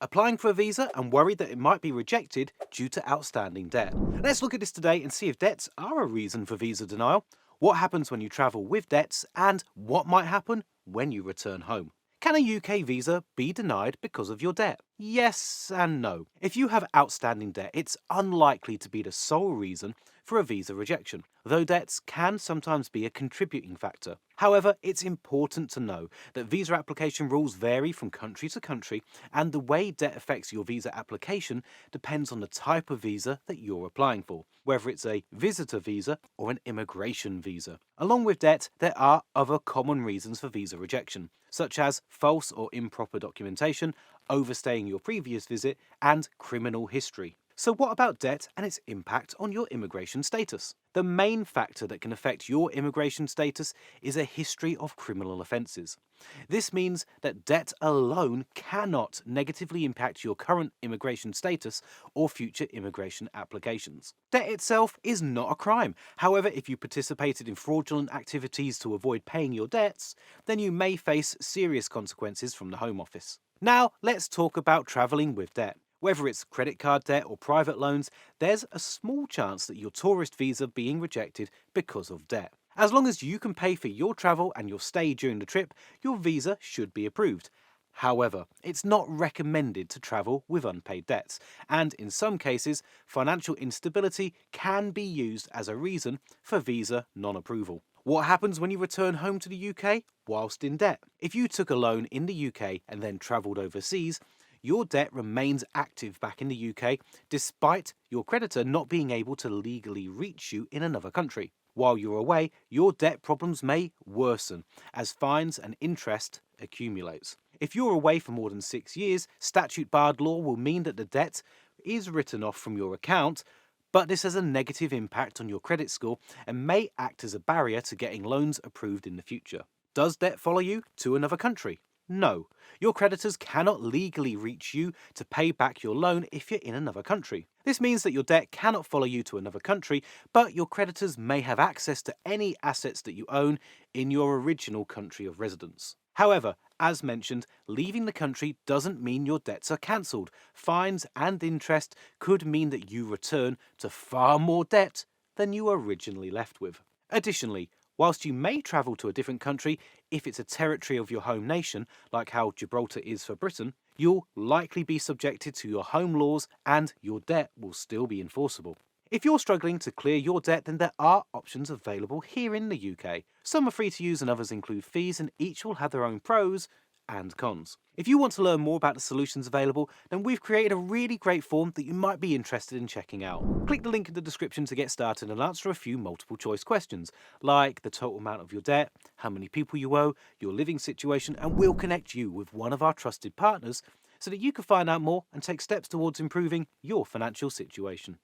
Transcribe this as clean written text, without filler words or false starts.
applying for a visa and worried that it might be rejected due to outstanding debt. Let's look at this today and see if debts are a reason for visa denial, what happens when you travel with debts, and what might happen when you return home. Can a UK visa be denied because of your debt? Yes and no. If you have outstanding debt, it's unlikely to be the sole reason for a visa rejection, though debts can sometimes be a contributing factor. However, it's important to know that visa application rules vary from country to country, and the way debt affects your visa application depends on the type of visa that you're applying for, whether it's a visitor visa or an immigration visa. Along with debt, there are other common reasons for visa rejection, such as false or improper documentation, overstaying your previous visit, and criminal history. So what about debt and its impact on your immigration status? The main factor that can affect your immigration status is a history of criminal offences. This means that debt alone cannot negatively impact your current immigration status or future immigration applications. Debt itself is not a crime. However, if you participated in fraudulent activities to avoid paying your debts, then you may face serious consequences from the Home Office. Now, let's talk about travelling with debt. Whether it's credit card debt or private loans, there's a small chance that your tourist visa being rejected because of debt. As long as you can pay for your travel and your stay during the trip, your visa should be approved. However, it's not recommended to travel with unpaid debts, and in some cases, financial instability can be used as a reason for visa non-approval. What happens when you return home to the UK whilst in debt? If you took a loan in the UK and then travelled overseas, your debt remains active back in the UK despite your creditor not being able to legally reach you in another country. While you're away, your debt problems may worsen as fines and interest accumulates. If you're away for more than 6 years, statute-barred law will mean that the debt is written off from your account, but this has a negative impact on your credit score and may act as a barrier to getting loans approved in the future. Does debt follow you to another country? No, your creditors cannot legally reach you to pay back your loan if you're in another country. This means that your debt cannot follow you to another country, but your creditors may have access to any assets that you own in your original country of residence. However, as mentioned, leaving the country doesn't mean your debts are cancelled. Fines and interest could mean that you return to far more debt than you originally left with. Additionally, whilst you may travel to a different country if it's a territory of your home nation, like how Gibraltar is for Britain, you'll likely be subjected to your home laws and your debt will still be enforceable. If you're struggling to clear your debt, then there are options available here in the UK. Some are free to use and others include fees, and each will have their own pros and cons. If you want to learn more about the solutions available, then we've created a really great form that you might be interested in checking out. Click the link in the description to get started and answer a few multiple choice questions, like the total amount of your debt, how many people you owe, your living situation, and we'll connect you with one of our trusted partners so that you can find out more and take steps towards improving your financial situation.